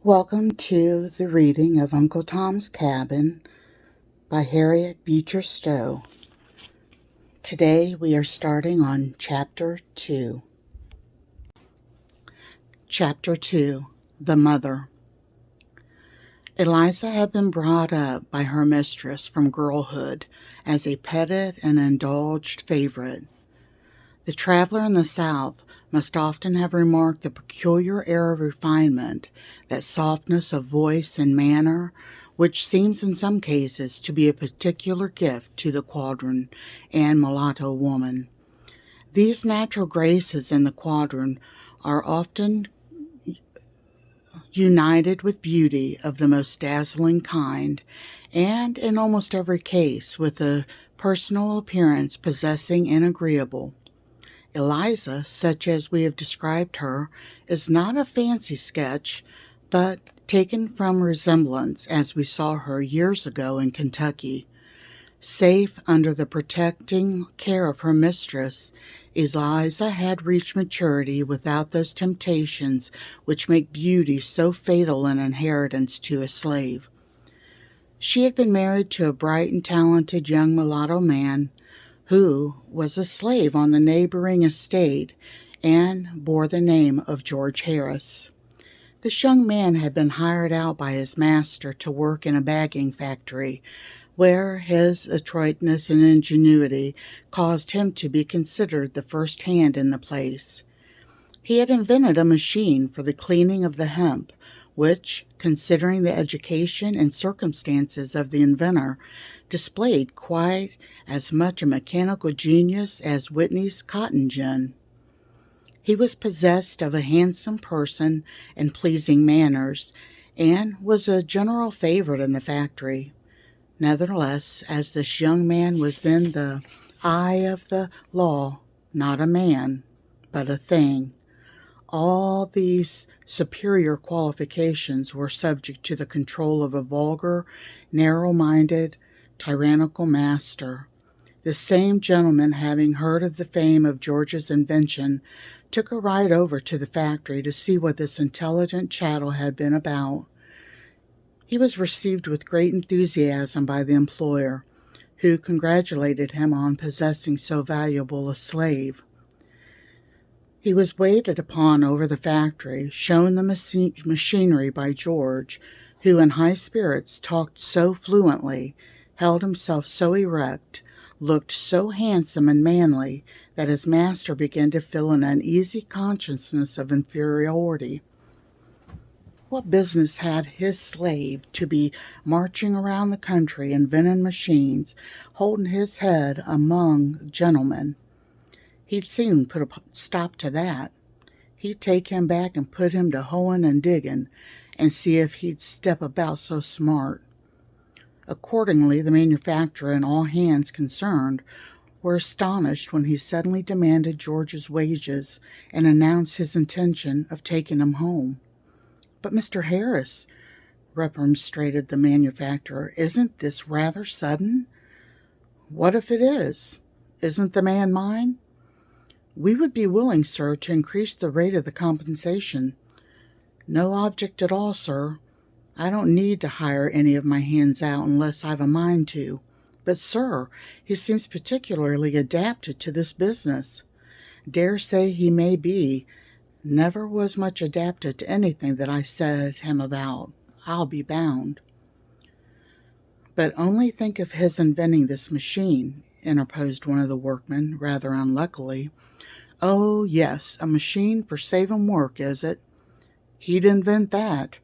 Welcome to the reading of Uncle Tom's Cabin by Harriet Beecher Stowe. Today we are starting on Chapter 2. Chapter 2, The Mother. Eliza had been brought up by her mistress from girlhood as a petted and indulged favorite. The traveler in the South must often have remarked the peculiar air of refinement, that softness of voice and manner, which seems in some cases to be a particular gift to the quadroon and mulatto woman. These natural graces in the quadroon are often united with beauty of the most dazzling kind, and in almost every case with a personal appearance possessing and agreeable. Eliza, such as we have described her, is not a fancy sketch, but taken from resemblance as we saw her years ago in Kentucky. Safe under the protecting care of her mistress, Eliza had reached maturity without those temptations which make beauty so fatal an inheritance to a slave. She had been married to a bright and talented young mulatto man, who was a slave on the neighboring estate and bore the name of George Harris. This young man had been hired out by his master to work in a bagging factory, where his adroitness and ingenuity caused him to be considered the first hand in the place. He had invented a machine for the cleaning of the hemp, which, considering the education and circumstances of the inventor, displayed quite as much a mechanical genius as Whitney's cotton gin. He was possessed of a handsome person and pleasing manners, and was a general favorite in the factory. Nevertheless, as this young man was in the eye of the law not a man, but a thing, all these superior qualifications were subject to the control of a vulgar, narrow-minded, tyrannical master. The same gentleman, having heard of the fame of George's invention, took a ride over to the factory to see what this intelligent chattel had been about. He was received with great enthusiasm by the employer, who congratulated him on possessing so valuable a slave. He was waited upon over the factory, shown the machinery by George, who in high spirits talked so fluently, held himself so erect, looked so handsome and manly, that his master began to feel an uneasy consciousness of inferiority. What business had his slave to be marching around the country inventing machines, holding his head among gentlemen? He'd soon put a stop to that. He'd take him back and put him to hoeing and digging, and see if he'd step about so smart. Accordingly, the manufacturer and all hands concerned were astonished when he suddenly demanded George's wages and announced his intention of taking him home. "But, Mr. Harris," remonstrated the manufacturer, "isn't this rather sudden?" "What if it is? Isn't the man mine?" "We would be willing, sir, to increase the rate of the compensation." "No object at all, sir. I don't need to hire any of my hands out unless I've a mind to. But, sir, he seems particularly adapted to this business." "Dare say he may be. Never was much adapted to anything that I set him about, I'll be bound." "But only think of his inventing this machine," interposed one of the workmen, rather unluckily. "Oh, yes, a machine for saving work, is it? He'd invent that,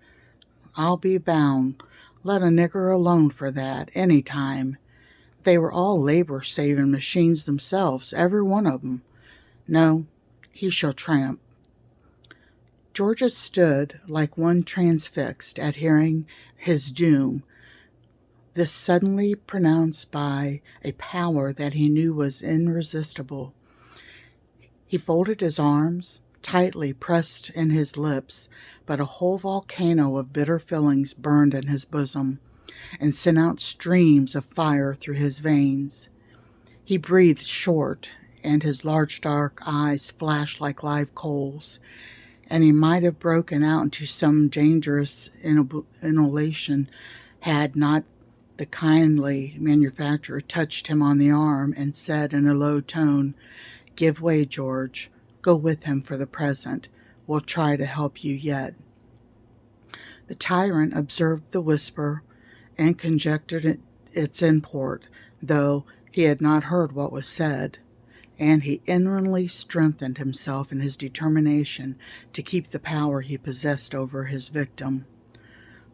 I'll be bound. Let a nigger alone for that, any time. They were all labor-saving machines themselves, every one of 'em. No, he shall tramp." George stood like one transfixed at hearing his doom, this suddenly pronounced by a power that he knew was irresistible. He folded his arms, tightly pressed in his lips, but a whole volcano of bitter feelings burned in his bosom, and sent out streams of fire through his veins. He breathed short, and his large dark eyes flashed like live coals. and he might have broken out into some dangerous inhalation had not the kindly manufacturer touched him on the arm and said in a low tone, "Give way, George. Go with him for the present. We'll try to help you yet." The tyrant observed the whisper and conjectured its import, though he had not heard what was said, and he inwardly strengthened himself in his determination to keep the power he possessed over his victim.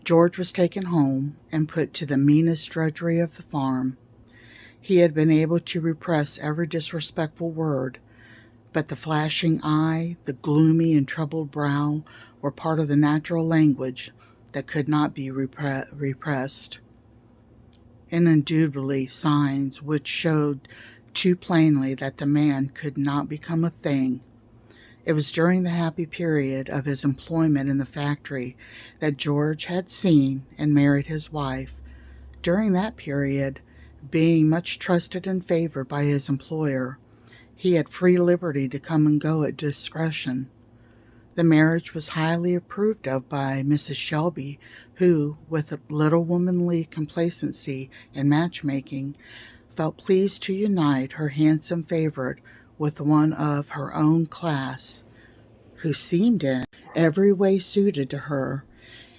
George was taken home and put to the meanest drudgery of the farm. He had been able to repress every disrespectful word, but the flashing eye, the gloomy and troubled brow were part of the natural language that could not be repressed, and indubitably signs which showed too plainly that the man could not become a thing. It was during the happy period of his employment in the factory that George had seen and married his wife. During that period, being much trusted and favored by his employer, he had free liberty to come and go at discretion. The marriage was highly approved of by Mrs. Shelby, who, with a little womanly complacency in matchmaking, felt pleased to unite her handsome favorite with one of her own class, who seemed in every way suited to her,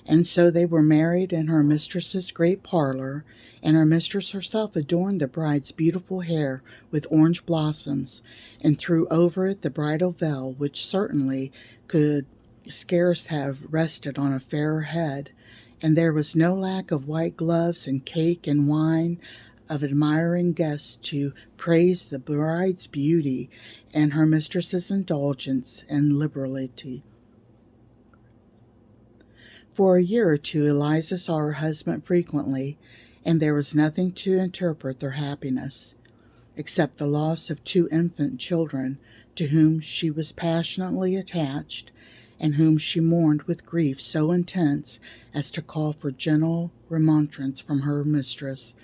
and so they were married in her mistress's great parlor, and her mistress herself adorned the bride's beautiful hair with orange blossoms, and threw over it the bridal veil, which certainly could scarce have rested on a fairer head, and there was no lack of white gloves and cake and wine, of admiring guests to praise the bride's beauty and her mistress's indulgence and liberality. For a year or two Eliza saw her husband frequently, and there was nothing to interpret their happiness, except the loss of 2 infant children, to whom she was passionately attached, and whom she mourned with grief so intense as to call for gentle remonstrance from her mistress,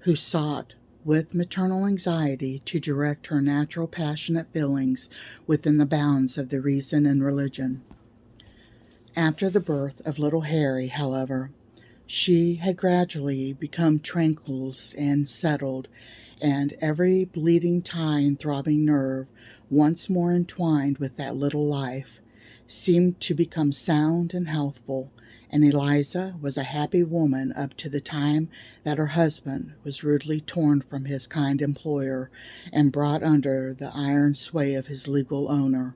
who sought, with maternal anxiety, to direct her natural passionate feelings within the bounds of the reason and religion. After the birth of little Harry, however, she had gradually become tranquil and settled, and every bleeding tie and throbbing nerve, once more entwined with that little life, seemed to become sound and healthful, and Eliza was a happy woman up to the time that her husband was rudely torn from his kind employer and brought under the iron sway of his legal owner.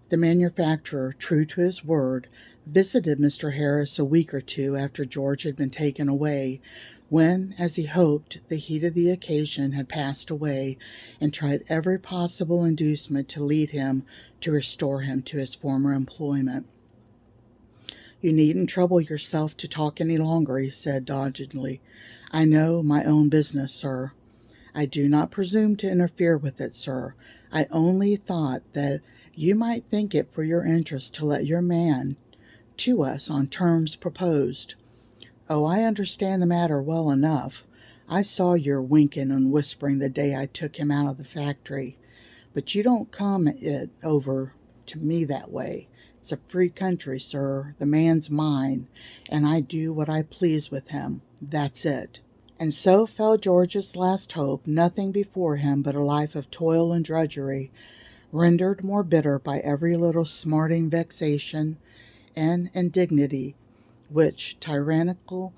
The manufacturer, true to his word, visited Mr. Harris a week or 2 after George had been taken away, when, as he hoped, the heat of the occasion had passed away, and tried every possible inducement to lead him to restore him to his former employment. "You needn't trouble yourself to talk any longer," he said doggedly. "I know my own business, sir. I do not presume to interfere with it, sir. I only thought that you might think it for your interest to let your man to us on terms proposed. Oh, I understand the matter well enough. I saw your winking and whispering the day I took him out of the factory. But you don't come it over to me that way. It's a free country, sir. The man's mine, and I do what I please with him. That's it." And so fell George's last hope, nothing before him but a life of toil and drudgery, rendered more bitter by every little smarting vexation and indignity which tyrannical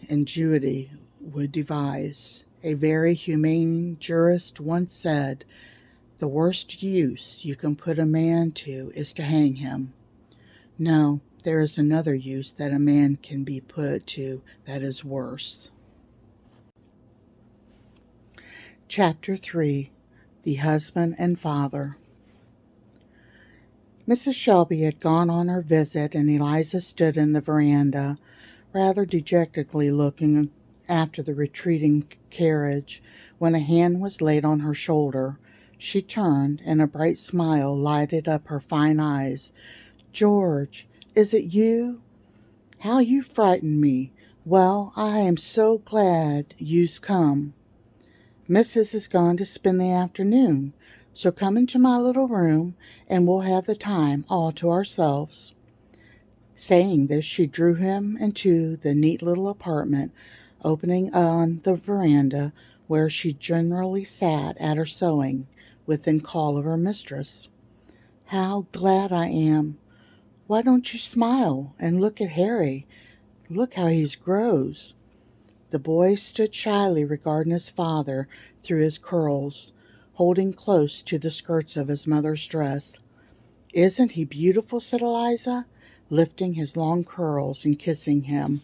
ingenuity would devise. A very humane jurist once said, "The worst use you can put a man to is to hang him." No, there is another use that a man can be put to that is worse. Chapter 3. The Husband and Father. Mrs. Shelby had gone on her visit, and Eliza stood in the veranda, rather dejectedly looking after the retreating carriage, when a hand was laid on her shoulder. She turned, and a bright smile lighted up her fine eyes. "George, is it you? How you frightened me! Well, I am so glad you's come. Missus is gone to spend the afternoon. So come into my little room, and we'll have the time all to ourselves." Saying this, she drew him into the neat little apartment opening on the veranda, where she generally sat at her sewing, within call of her mistress. "How glad I am! Why don't you smile and look at Harry? Look how he grows." The boy stood shyly regarding his father through his curls, holding close to the skirts of his mother's dress. "Isn't he beautiful?" said Eliza, lifting his long curls and kissing him.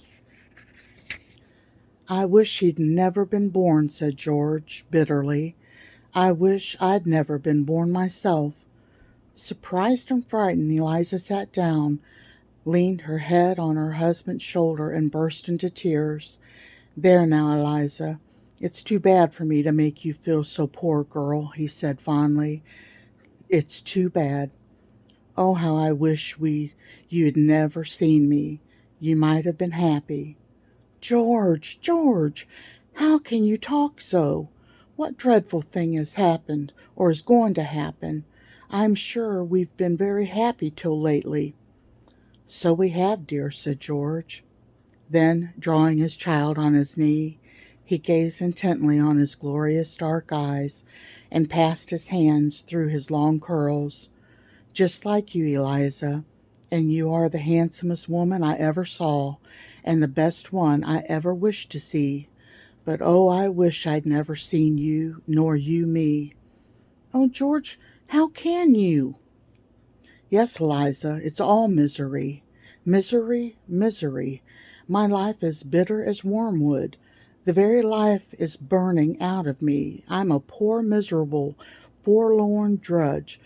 "I wish he'd never been born," said George bitterly. "I wish I'd never been born myself." Surprised and frightened, Eliza sat down, leaned her head on her husband's shoulder, and burst into tears. "There now, Eliza, it's too bad for me to make you feel so, poor girl," he said fondly. "It's too bad. Oh, how I wish you'd never seen me. You might have been happy." "George, George, how can you talk so? What dreadful thing has happened, or is going to happen? I'm sure we've been very happy till lately." "So we have, dear," said George. Then, drawing his child on his knee, he gazed intently on his glorious dark eyes and passed his hands through his long curls. "Just like you, Eliza, and you are the handsomest woman I ever saw, and the best one I ever wished to see. But oh, I wish I'd never seen you, nor you me." "Oh, George, how can you?" "Yes, Eliza, it's all misery. Misery, misery. My life is bitter as wormwood. The very life is burning out of me. I'm a poor, miserable, forlorn drudge.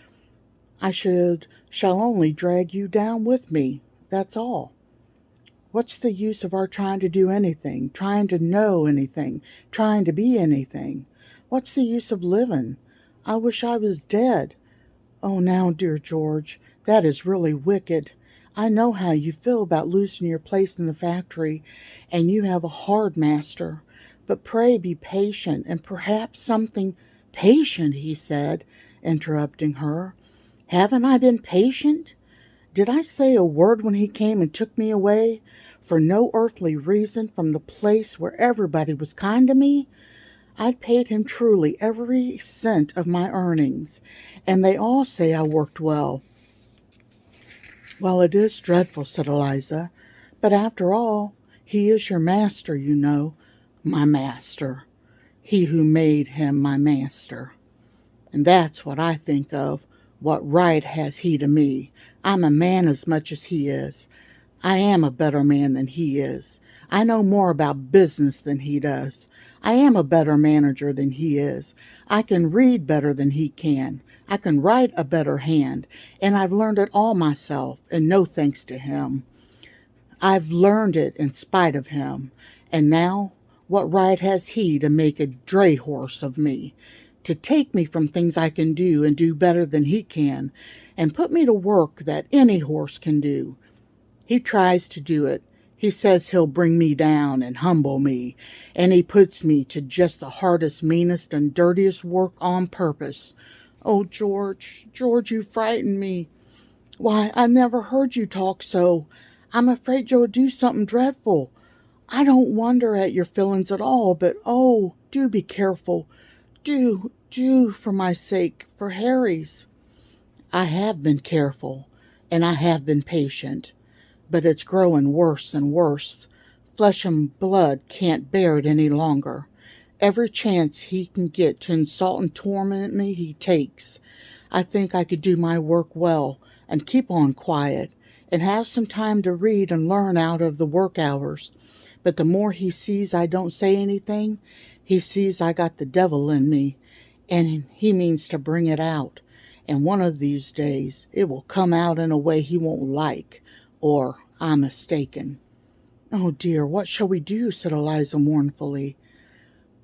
Shall only drag you down with me. That's all. What's the use of our trying to do anything, trying to know anything, trying to be anything? What's the use of living? I wish I was dead. Oh, now, dear George, that is really wicked. I know how you feel about losing your place in the factory, and you have a hard master. But pray be patient, and perhaps something—" "Patient," he said, interrupting her. "Haven't I been patient? Did I say a word when he came and took me away, for no earthly reason, from the place where everybody was kind to me? I'd paid him truly every cent of my earnings, and they all say I worked well." "Well, it is dreadful," said Eliza, "but after all, he is your master, you know." "My master. He who made him my master. And that's what I think of. What right has he to me? I'm a man as much as he is. I am a better man than he is. I know more about business than he does. I am a better manager than he is. I can read better than he can. I can write a better hand, and I've learned it all myself, and no thanks to him. I've learned it in spite of him. And now, what right has he to make a dray horse of me, to take me from things I can do and do better than he can, and put me to work that any horse can do? He tries to do it. He says he'll bring me down and humble me, and he puts me to just the hardest, meanest, and dirtiest work on purpose. Oh, George, George, you frighten me. Why, I never heard you talk so. I'm afraid you'll do something dreadful. I don't wonder at your feelings at all, but oh, do be careful. Do, for my sake, for Harry's." "I have been careful, and I have been patient, but it's growing worse and worse. Flesh and blood can't bear it any longer. Every chance he can get to insult and torment me he takes. I think I could do my work well and keep on quiet and have some time to read and learn out of the work hours. But the more he sees I don't say anything, he sees I got the devil in me, and he means to bring it out. And one of these days it will come out in a way he won't like, or I'm mistaken." "Oh, dear, what shall we do?" said Eliza mournfully.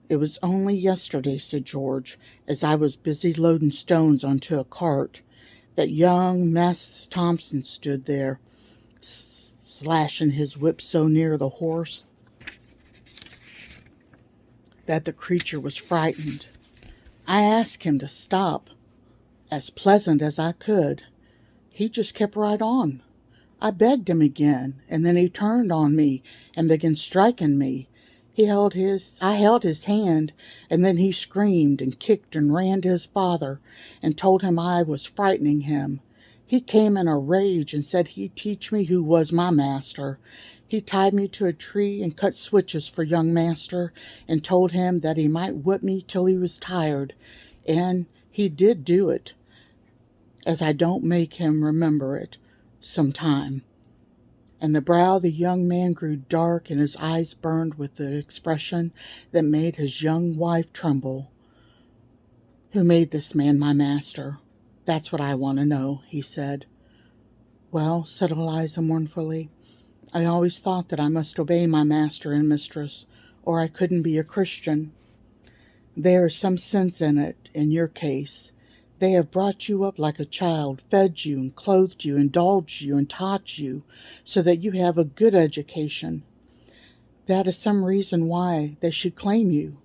"It was only yesterday," said George, "as I was busy loading stones onto a cart, that young Mass Thompson stood there, slashing his whip so near the horse that the creature was frightened. I asked him to stop, as pleasant as I could. He just kept right on. I begged him again, and then he turned on me and began striking me. I held his hand, and then he screamed and kicked and ran to his father and told him I was frightening him. He came in a rage and said he'd teach me who was my master. He tied me to a tree and cut switches for young master and told him that he might whip me till he was tired. And he did do it, as I don't make him remember it sometime. And the brow of the young man grew dark, and his eyes burned with the expression that made his young wife tremble. Who made this man my master? That's what I want to know, he said. Well, said Eliza mournfully, I always thought that I must obey my master and mistress, or I couldn't be a Christian. There is some sense in it, in your case. They have brought you up like a child, fed you and clothed you, indulged you and taught you, so that you have a good education. That is some reason why they should claim you.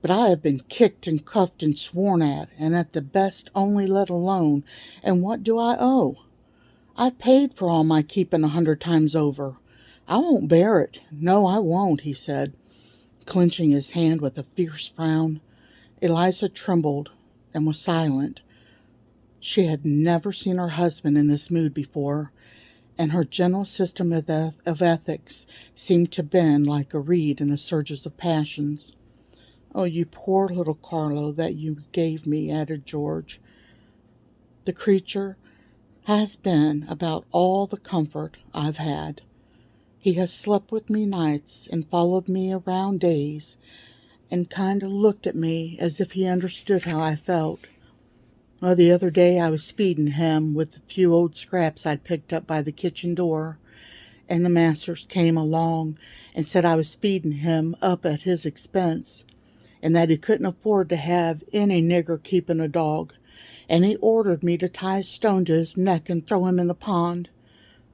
But I have been kicked and cuffed and sworn at, and at the best only let alone, and what do I owe? I've paid for all my keeping 100 times over. I won't bear it. No, I won't, he said, clenching his hand with a fierce frown. Eliza trembled and was silent. She had never seen her husband in this mood before, and her gentle system of ethics seemed to bend like a reed in the surges of passions. Oh, you poor little Carlo that you gave me, added George. The creature has been about all the comfort I've had. He has slept with me nights and followed me around days and kind of looked at me as if he understood how I felt. Well, the other day I was feeding him with the few old scraps I'd picked up by the kitchen door, and the masters came along and said I was feeding him up at his expense, and that he couldn't afford to have any nigger keeping a dog, and he ordered me to tie a stone to his neck and throw him in the pond.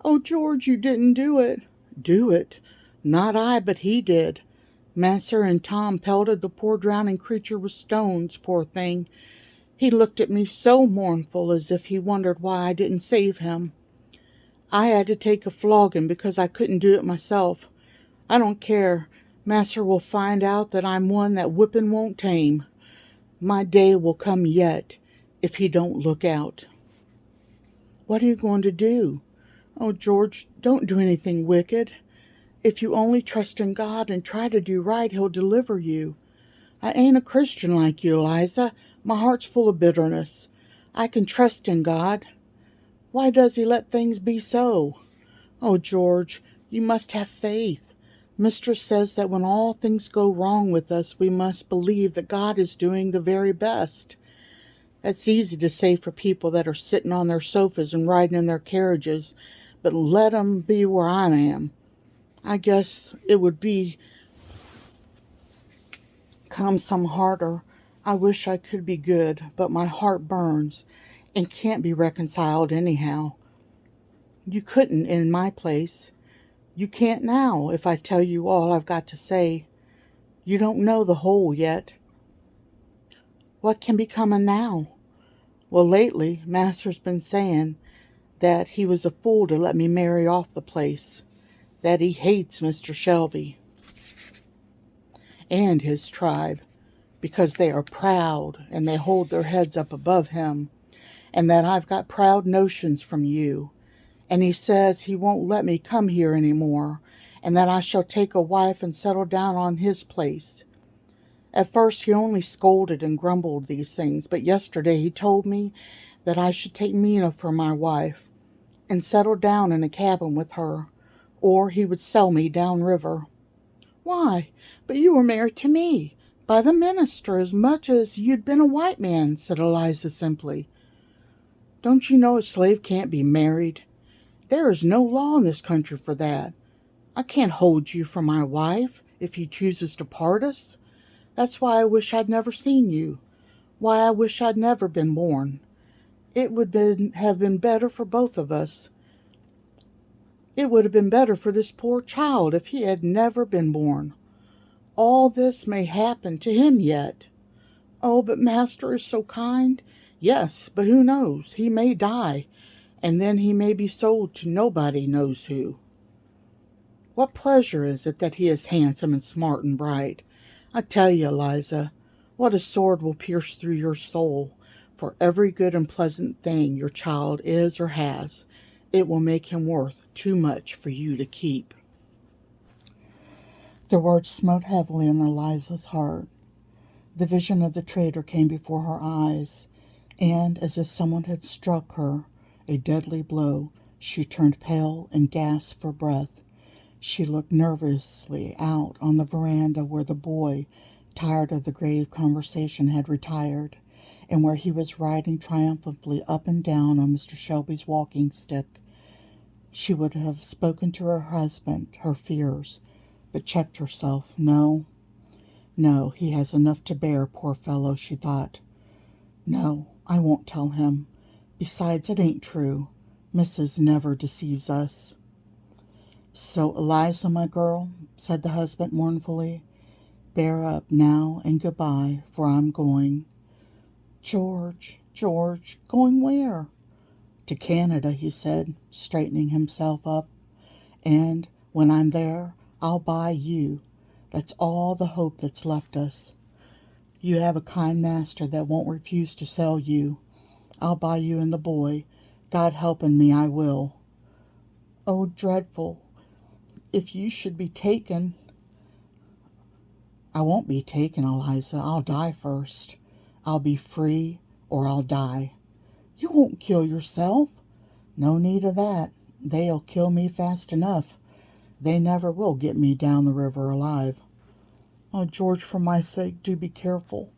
Oh, George, you didn't do it. Do it? Not I, but he did. Master and Tom pelted the poor drowning creature with stones, poor thing. He looked at me so mournful, as if he wondered why I didn't save him. I had to take a flogging because I couldn't do it myself. I don't care. Master will find out that I'm one that whipping won't tame. My day will come yet, if he don't look out. What are you going to do? Oh, George, don't do anything wicked. If you only trust in God and try to do right, he'll deliver you. I ain't a Christian like you, Eliza. My heart's full of bitterness. I can trust in God. Why does he let things be so? Oh, George, you must have faith. Mistress says that when all things go wrong with us, we must believe that God is doing the very best. That's easy to say for people that are sitting on their sofas and riding in their carriages, but let 'em be where I am. I guess it would come some harder. I wish I could be good, but my heart burns and can't be reconciled anyhow. You couldn't in my place. You can't now if I tell you all I've got to say. You don't know the whole yet. What can be coming now? Well, lately, Master's been saying that he was a fool to let me marry off the place, that he hates Mr. Shelby and his tribe, because they are proud and they hold their heads up above him, and that I've got proud notions from you. And he says he won't let me come here any more, and that I shall take a wife and settle down on his place. At first he only scolded and grumbled these things, but yesterday he told me that I should take Mina for my wife and settle down in a cabin with her, or he would sell me downriver. Why, but you were married to me, by the minister, as much as you'd been a white man, said Eliza simply. Don't you know a slave can't be married? There is no law in this country for that. I can't hold you for my wife if he chooses to part us. That's why I wish I'd never seen you, why I wish I'd never been born. It would have been better for both of us. It would have been better for this poor child if he had never been born. All this may happen to him yet. Oh, but Master is so kind. Yes, but who knows? He may die, and then he may be sold to nobody knows who. What pleasure is it that he is handsome and smart and bright? I tell you, Eliza, what a sword will pierce through your soul. For every good and pleasant thing your child is or has, it will make him worth too much for you to keep. The words smote heavily on Eliza's heart. The vision of the traitor came before her eyes, and as if someone had struck her a deadly blow, she turned pale and gasped for breath. She looked nervously out on the veranda where the boy, tired of the grave conversation, had retired, and where he was riding triumphantly up and down on Mr. Shelby's walking stick. She would have spoken to her husband her fears, but checked herself. No, he has enough to bear, poor fellow, she thought. No, I won't tell him. Besides, it ain't true. Mrs. never deceives us. So, Eliza, my girl, said the husband mournfully, bear up now and goodbye, for I'm going. George, going where? To Canada, he said, straightening himself up. And when I'm there, I'll buy you. That's all the hope that's left us. You have a kind master that won't refuse to sell you. I'll buy you and the boy. God helping me, I will. Oh, dreadful. If you should be taken. I won't be taken, Eliza. I'll die first. I'll be free or I'll die. You won't kill yourself. No need of that. They'll kill me fast enough. They never will get me down the river alive. Oh, George, for my sake, do be careful.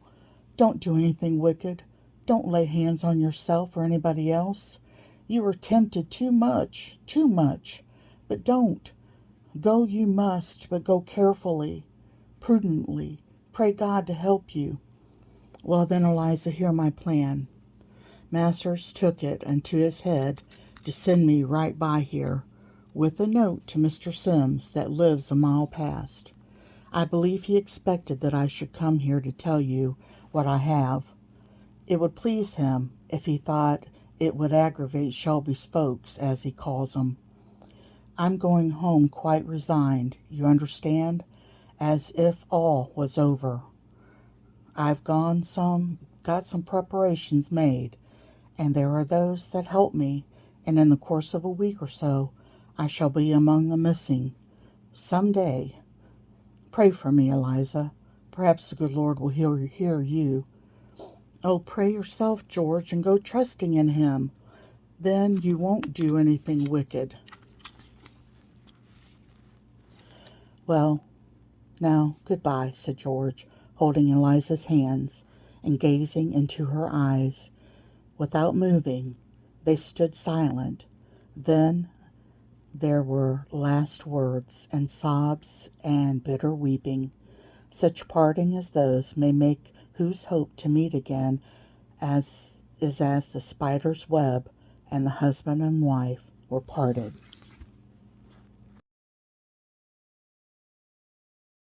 Don't do anything wicked. Don't lay hands on yourself or anybody else. You are tempted too much. But don't. Go you must, but go carefully, prudently. Pray God to help you. Well then, Eliza, hear my plan. Masters took it into his head to send me right by here, with a note to Mr. Sims that lives a mile past. I believe he expected that I should come here to tell you what I have. It would please him if he thought it would aggravate Shelby's folks, as he calls 'em. I'm going home quite resigned, you understand, as if all was over. I've got some preparations made, and there are those that help me, and in the course of a week or so I shall be among the missing. Some day. Pray for me, Eliza. Perhaps the good Lord will hear you. Oh, pray yourself, George, and go trusting in him. Then you won't do anything wicked. Well, now, goodbye, said George, holding Eliza's hands and gazing into her eyes. Without moving, they stood silent. Then there were last words and sobs and bitter weeping. Such parting as those may make whose hope to meet again as the spider's web, and the husband and wife were parted.